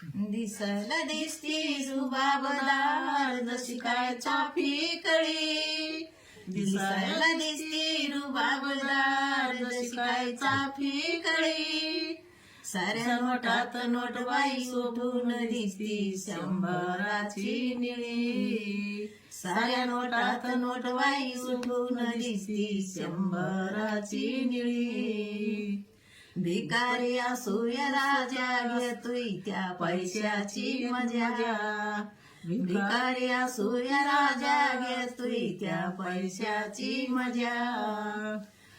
दिसायला दिसती रुबाबदार जशी काय चाफी कळी. दिसायला दिसती रुबाबदार जशी काय चाफी कळी. साऱ्या नोटात नोटबाई शोभून दिसती शंभराची निळी. साऱ्या नोटात नोटबाई शोभून दिसती शंभराची निळी. भिकारी असो या राजा घेतोय त्या पैशाची मजा. भिकारी असो या राजा घेतोय त्या पैशाची मजा.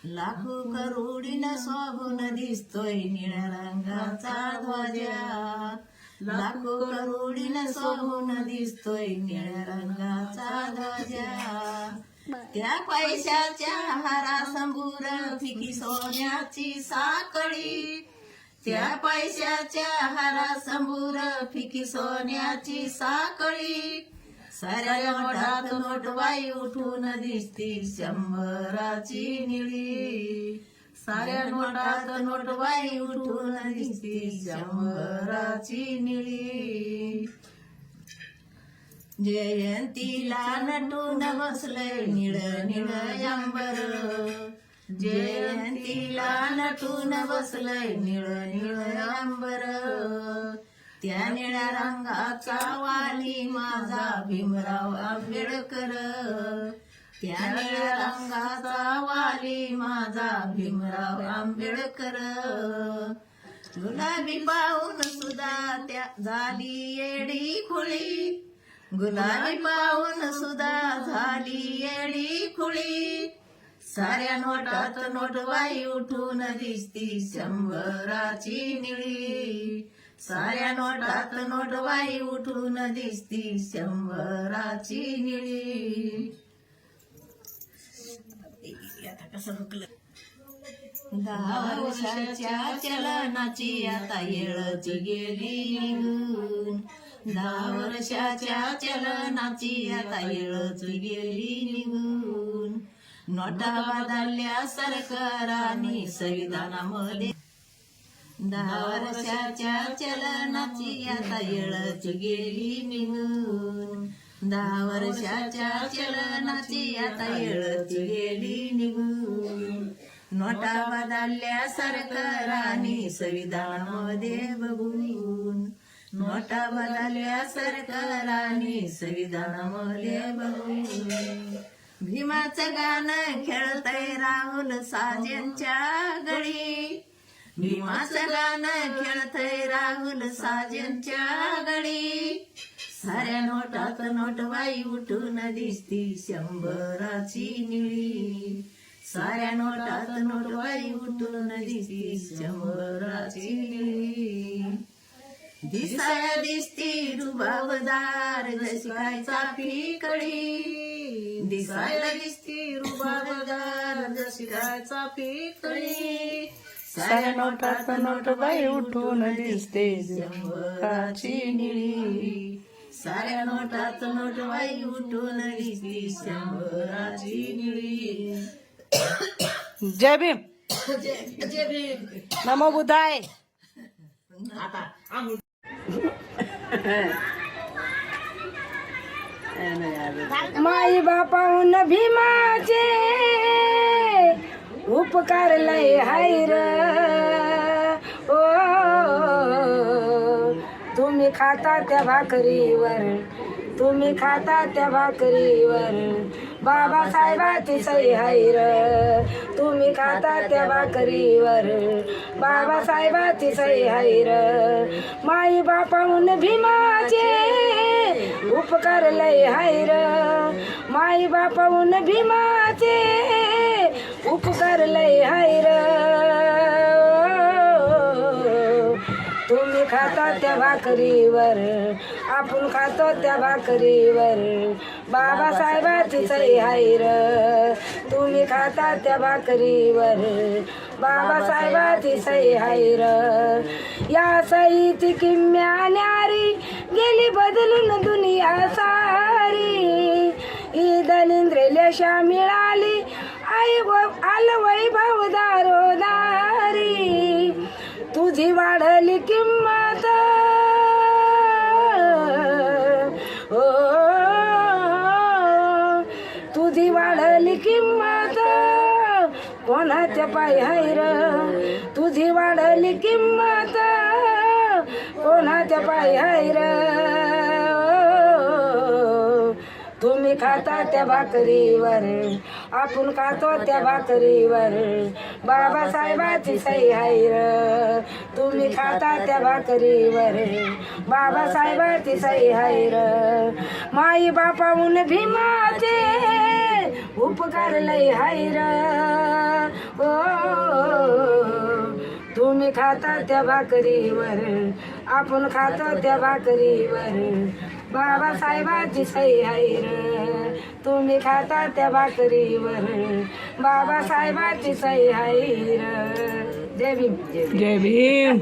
लाखो करोडीनं शोभून दिसतोय निळ्या रंगाचा ध्वजा. लाखो करोडीनं शोभून दिसतोय निळ्या रंगाचा ध्वजा. त्या पैशाच्या हारासंबूर फिकी सोन्याची साखळी. त्या पैशाच्या हारासंबूर फिकी सोन्याची साखळी. साऱ्या नोटात नोटबाई उठून दिसती शंभराची निळी. साऱ्या नोटात नोटबाई उठून दिसती शंभराची निळी. जयंतीला नटून बसलंय निळ निळ अंबर. जयंतीला नटून बसलंय निळ निळ अंबर. त्या निळ्या रंगाचा वाली माझा भीमराव आंबेडकर. त्या निळ्या रंगाचा वाली माझा भीमराव आंबेडकर. गुलाबी पाहून सुद्धा त्या झाली येडी खुळी. गुलाबी पाहून सुद्धा झाली येडी खुळी. साऱ्या नोटात नोटबाई उठून दिसती शंभराची निळी. साऱ्या नोटात नोटबाई उठून दिसती शंभराची निळी. आता कसं हुकलं. 10 वर्षाच्या चलनाची आता येळच गेली निघून. 10 वर्षाच्या चलनाची आता येळच गेली निघून. नोटा बदलल्या सरकाराने संविधानामध्ये. 10 वर्षाच्या चलनाची आता येळच गेली निघून. 10 वर्षाच्या चलनाची आता येळच गेली निघून. नोटा बदलल्या सरकाराने संविधानामध्ये बघून. नोटा बदलल्या सरकाराने संविधानामध्ये बघून. भीमाचं गाणं खेळतय राहुल साजेंच्या गळी. भीमाचं गाणं खेळतय राहुल साजेंच्या गळी. साऱ्या नोटात नोटबाई उठून दिसती शंभराची निळी. साऱ्या नोटात नोटबाई उठून दिसती शंभराची निळी. दिसाया दिसती रुबाबदार जशी काय चाफी कळी. दिसायला दिसती रुबाबदार जशी काय चाफी कळी. साऱ्या नोटात नोटबाई उठून दिसते शंभराची निळी. साऱ्या नोटात नोटबाई उठून दिसती शंभराची निळी. जय भीम. जय भीम. नमो बुद्धाय. आता माई बापाहून भीमाचे उपकार लय हायर. ओ तुम्ही खाता त्या भाकरीवर. तुम्ही खाता त्या भाकरीवर. बाबासाहेबाची सही हायर. तुम्ही खाता त्या भाकरीवर. बाबासाहेबाची सही हायर. माई बापाहून भीमाचे उपकार लय हायर. माई बापाहून भीमाचे उपकार लय हायर. तुम्ही खाता त्या भाकरीवर. आपण खातो त्या भाकरीवर. बाबासाहेबाची सही हायर. तुम्ही खाता त्या भाकरीवर. बाबासाहेबाची सही हायर. या सहीची किम्या न्यारी गेली बदलून दुनिया सारी. ही दलिंद्र लेशा मिळाली आई आलं वैभव दारोदारी. तुझी वाढली किंमत कोणाच्या पायी हाय र तुझी वाढली किंमत कोणाच्या पायी हाय र तुम्ही खाता त्या भाकरीवर आपण खातो त्या भाकरीवर बाबासाहेबाची सही हाय र तुम्ही खाता त्या भाकरीवर बाबासाहेबाची सही हाय र माई बापाहून भीमाचे उपकार लय हाय र तुम्ही खाता त्या भाकरीवर आपण खातो त्या भाकरीवर बाबासाहेबाची सही हाय र तुम्ही खाता त्या भाकरीवर बाबासाहेबाची सही हाय र जय भीम जय भीम.